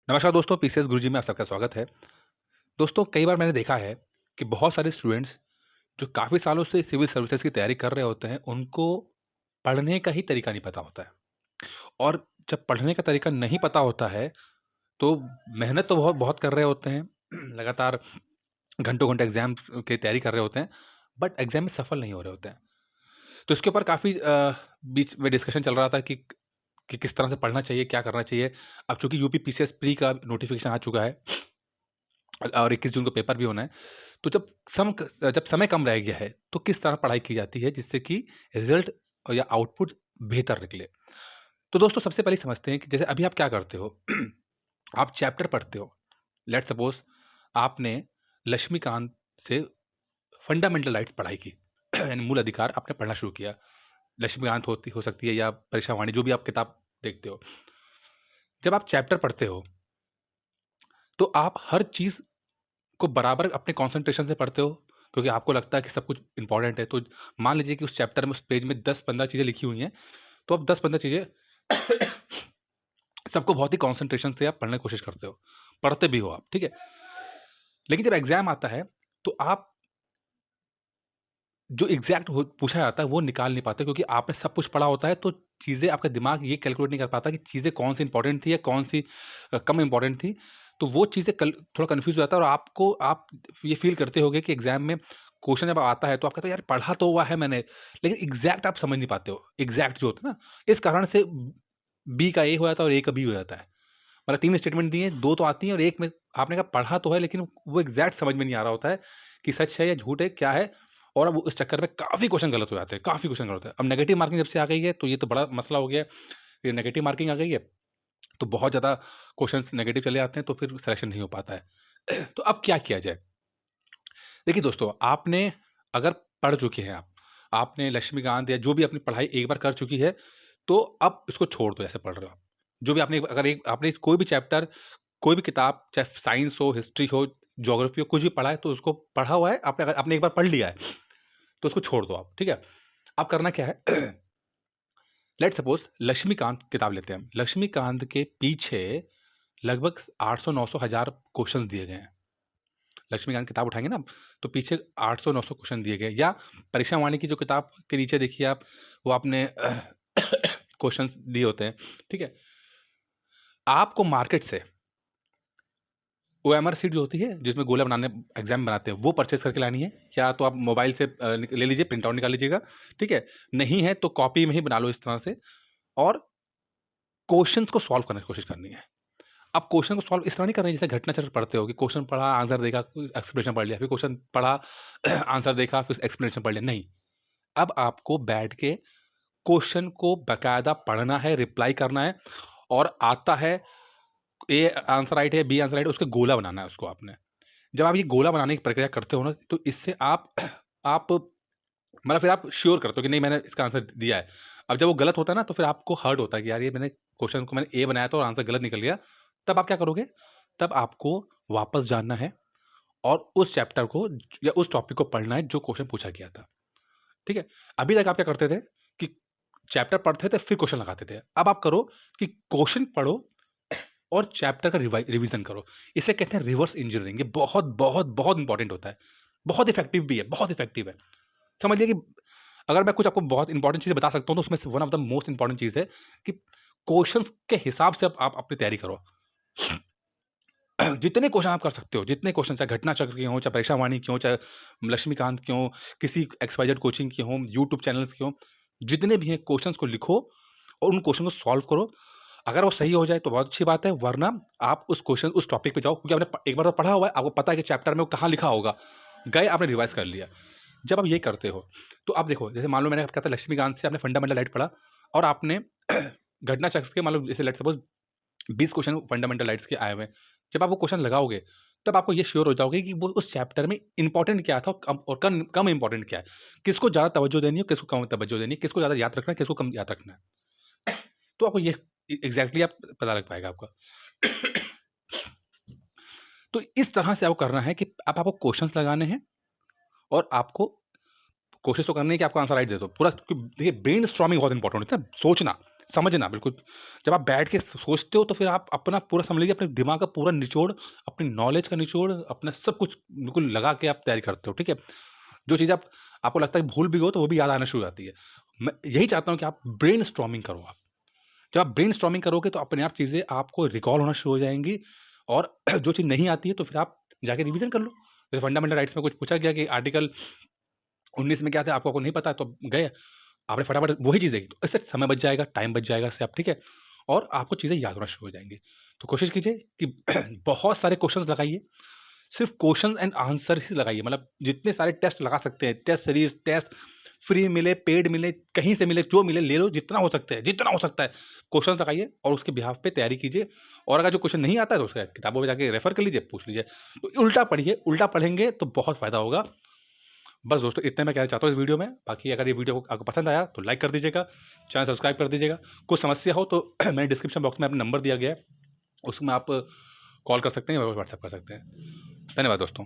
नमस्कार दोस्तों, पीसीएस गुरुजी में आप सबका स्वागत है। दोस्तों, कई बार मैंने देखा है कि बहुत सारे स्टूडेंट्स जो काफ़ी सालों से सिविल सर्विसेज की तैयारी कर रहे होते हैं, उनको पढ़ने का ही तरीका नहीं पता होता है। और जब पढ़ने का तरीका नहीं पता होता है, तो मेहनत तो बहुत बहुत कर रहे होते हैं, लगातार घंटों-घंटे एग्ज़ाम्स की तैयारी कर रहे होते हैं, बट एग्ज़ाम में सफल नहीं हो रहे होते हैं। तो इसके ऊपर काफ़ी बीच में डिस्कशन चल रहा था कि किस तरह से पढ़ना चाहिए, क्या करना चाहिए। अब चूँकि यूपी पीसीएस प्री का नोटिफ़िकेशन आ चुका है और 21 जून को पेपर भी होना है। तो जब समय कम रह गया है, तो किस तरह पढ़ाई की जाती है जिससे कि रिज़ल्ट या आउटपुट बेहतर निकले? तो दोस्तों, सबसे पहले समझते हैं कि जैसे अभी आप क्या करते हो? आप चैप्टर पढ़ते हो। लेट्स सपोज़ आपने लक्ष्मीकांत से फंडामेंटल राइट्स पढ़ाई की। यानी मूल अधिकार आपने पढ़ना शुरू किया। लक्ष्मीकांत हो सकती है या परीक्षा वाणी, जो भी आप किताब देखते हो। जब आप चैप्टर पढ़ते हो, तो आप हर चीज़ को बराबर अपने कंसंट्रेशन से पढ़ते हो, क्योंकि आपको लगता है कि सब कुछ इम्पोर्टेंट है। तो मान लीजिए कि उस चैप्टर में, उस पेज में 10-15 चीज़ें लिखी हुई हैं, तो आप 10-15 चीज़ें सबको बहुत ही कंसंट्रेशन से आप पढ़ने की कोशिश करते हो, पढ़ते भी हो आप, ठीक है? लेकिन जब एग्ज़ाम आता है, तो आप जो एग्ज़ैक्ट हो पूछा जाता है, वो निकाल नहीं पाते, क्योंकि आपने सब कुछ पढ़ा होता है, तो चीज़ें आपका दिमाग ये कैलकुलेट नहीं कर पाता कि चीज़ें कौन-सी इम्पोर्टेंट थी या कौन-सी कम इम्पोर्टेंट थी। तो वो चीज़ें कल थोड़ा कन्फ्यूज़ हो जाता है और आप ये फ़ील करते होंगे कि एग्ज़ाम में क्वेश्चन जब आता है, तो आप कहते हो, यार पढ़ा तो हुआ है मैंने, लेकिन एग्ज़ैक्ट आप समझ नहीं पाते हो। एग्ज़ैक्ट जो होता है ना, इस कारण से बी का ए हो जाता है और ए का बी हो जाता है। मतलब 3 स्टेटमेंट दिए, 2 तो आती हैं और 1 में आपने कहा पढ़ा तो है, लेकिन वो एग्ज़ैक्ट समझ में नहीं आ रहा होता है कि सच है या झूठ है, क्या है? और अब उस चक्कर में काफ़ी क्वेश्चन गलत हो जाते हैं, काफ़ी क्वेश्चन गलत होते हैं। अब नेगेटिव मार्किंग जब से आ गई है, तो ये तो बड़ा मसला हो गया है। ये नेगेटिव मार्किंग आ गई है, तो बहुत ज़्यादा क्वेश्चन्स नेगेटिव चले आते हैं, तो फिर सिलेक्शन नहीं हो पाता है। तो अब क्या किया जाए? देखिए दोस्तों, आपने अगर पढ़ चुके हैं आपने लक्ष्मीकांत या जो भी अपनी पढ़ाई एक बार कर चुकी है, तो अब इसको छोड़ दो जैसे पढ़ रहे हो आप। जो भी आपने अगर एक आपने कोई भी चैप्टर, कोई भी किताब, चाहे साइंस हो, हिस्ट्री हो, ज्योग्राफी हो, कुछ भी पढ़ा है, तो उसको पढ़ा हुआ है, आपने अगर आपने एक बार पढ़ लिया है, तो उसको छोड़ दो आप, ठीक है? अब करना क्या है? लेट्स सपोज़ लक्ष्मीकांत किताब लेते हैं हम। लक्ष्मीकांत के पीछे लगभग 800, 900, 1000 क्वेश्चन्स दिए गए हैं। लक्ष्मीकांत किताब उठाएँगे ना आप, तो पीछे 800, 900 क्वेश्चन दिए गए, या परीक्षा वाणी की जो किताब के नीचे देखिए आप, वो आपने क्वेश्चन्स दिए होते हैं, ठीक है? आपको मार्केट से ओएमआर शीट जो होती है, जिसमें गोला बनाने एग्ज़ाम में बनाते हैं, वो परचेज़ करके लानी है, या तो आप मोबाइल से ले लीजिए, प्रिंट आउट निकाल लीजिएगा, ठीक है? नहीं है तो कॉपी में ही बना लो इस तरह से, और क्वेश्चन्स को सॉल्व करने की कोशिश करनी है। अब क्वेश्चन को सॉल्व इस तरह नहीं कर रहे हैं जैसे घटनाचक्र पढ़ते हो कि क्वेश्चन पढ़ा, आंसर देखा, एक्सप्लेनेशन पढ़ लिया, फिर क्वेश्चन पढ़ा, आंसर देखा, फिर एक्सप्लेनेशन पढ़ लिया, नहीं। अब आपको बैठ के क्वेश्चन को बाकायदा पढ़ना है, रिप्लाई करना है, और आता है ए आंसर राइट है, बी आंसर राइट है, उसका गोला बनाना है उसको आपने। जब आप ये गोला बनाने की प्रक्रिया करते हो ना, तो इससे आप मतलब फिर आप श्योर करते हो कि नहीं, मैंने इसका आंसर दिया है। अब जब वो गलत होता है ना, तो फिर आपको हर्ट होता है कि यार, ये मैंने क्वेश्चन को मैंने ए बनाया था और आंसर गलत निकल गया। तब आप क्या करोगे? तब आपको वापस जाना है और उस चैप्टर को या उस टॉपिक को पढ़ना है जो क्वेश्चन पूछा गया था। ठीक है? अभी तक आप क्या करते थे कि चैप्टर पढ़ते थे, फिर क्वेश्चन लगाते थे। अब आप करो कि क्वेश्चन पढ़ो और चैप्टर का रिवीजन करो। इसे कहते हैं रिवर्स इंजीनियरिंग। ये बहुत, बहुत, बहुत इंपॉर्टेंट होता है। बहुत इफेक्टिव भी है, बहुत इफेक्टिव है। समझिए कि अगर मैं कुछ आपको बहुत इंपॉर्टेंट चीज़ें बता सकता हूँ, तो उसमें से one of the most important चीज़ है कि क्वेश्चन्स के हिसाब से आप अपनी तैयारी करो। जितने क्वेश्चन आप कर सकते हो, जितने क्वेश्चन, चाहे घटना चक्र के हों, चाहे परीक्षा वाणी के हों, चाहे लक्ष्मीकांत के हों, किसी एक्स-वाई-जेड कोचिंग के हों, यूट्यूब चैनल्स के हों, जितने भी हैं क्वेश्चन्स को लिखो और उन क्वेश्चन को सॉल्व करो। अगर वो सही हो जाए तो बहुत अच्छी बात है, वरना आप उस टॉपिक पे जाओ, क्योंकि आपने एक बार तो पढ़ा हुआ है, आपको पता है कि चैप्टर में वो कहाँ लिखा होगा। गए, आपने रिवाइज़ कर लिया। जब आप ये करते हो, तो आप देखो, जैसे मान लो मैंने कहा था लक्ष्मीकांत से आपने फंडामेंटल राइट पढ़ा और आपने घटना चक्र के, मान लो जैसे let's suppose 20 question fundamental rights के आए हुए हैं। जब आप वो क्वेश्चन लगाओगे, तब आपको ये श्योर हो जाओगे कि वो उस चैप्टर में इम्पोर्टेंट क्या था और कम इम्पोर्टेंट क्या है। किसको ज़्यादा तवज्जो देनी है, किसको कम तवज्जो देनी है, किसको ज़्यादा याद रखना है, किसको कम याद रखना है। तो आपको ये एग्ज़ैक्टली आप पता लग पाएगा आपका। तो इस तरह से आपको करना है कि अब आपको क्वेश्चन्स लगाने हैं और आपको कोशिश तो करनी है कि आपको आंसर राइट दे दो। पूरा, देखिए, ब्रेनस्टॉर्मिंग बहुत इंपॉर्टेंट होता है ना, सोचना। समझना बिल्कुल। जब आप बैठ के सोचते हो तो फिर आप अपना पूरा समझ लीजिए अपने दिमाग का पूरा निचोड़, अपनी नॉलेज का निचोड़, अपना सब कुछ बिल्कुल लगा के आप तैयारी करते हो, ठीक है? जो चीज़ आप आपको लगता है भूल भी गए हो तो वो भी याद आना शुरू हो जाती है। मैं यही चाहता हूँ कि आप ब्रेनस्टॉर्मिंग करो आप। जब आप ब्रेनस्टॉर्मिंग करोगे तो अपने आप चीज़ें आपको रिकॉल होना शुरू हो जाएँगी और जो चीज़ नहीं आती है तो फिर आप जाके रिवीज़न कर लो। जैसे फंडामेंटल राइट्स में कुछ पूछा गया कि आर्टिकल 19 में क्या था आपको नहीं पता तो गए, आपने फटाफट वही चीज़ देखी, तो इससे समय बच जाएगा, टाइम बच जाएगा इससे आप ठीक है? और आपको चीज़ें याद होना शुरू हो जाएँगी। तो कोशिश कीजिए कि बहुत सारे क्वेश्चन्स लगाइए, सिर्फ़ क्वेश्चन एंड आंसर ही लगाइए मतलब जितने सारे टेस्ट लगा सकते हैं, टेस्ट सीरीज़, टेस्ट फ्री मिले, पेड मिले, कहीं से मिले, जो मिले ले लो जितना हो सकता है, क्वेश्चन्स लगाइए और उसके बिहाफ़ पे तैयारी कीजिए और अगर जो क्वेश्चन नहीं आता है तो उसका किताबों में जाके रेफ़र कर लीजिए, पूछ लीजिए। तो उल्टा पढ़िए, उल्टा पढ़ेंगे तो बहुत फ़ायदा होगा। बस दोस्तों इतना मैं कहना चाहता हूँ इस वीडियो में। बाकी अगर ये वीडियो आपको पसंद आया तो लाइक कर दीजिएगा, चैनल सब्सक्राइब कर दीजिएगा। कुछ समस्या हो तो मैंने डिस्क्रिप्शन बॉक्स में अपना नंबर दिया गया है, उसमें आप कॉल कर सकते हैं और व्हाट्सएप कर सकते हैं। धन्यवाद दोस्तों।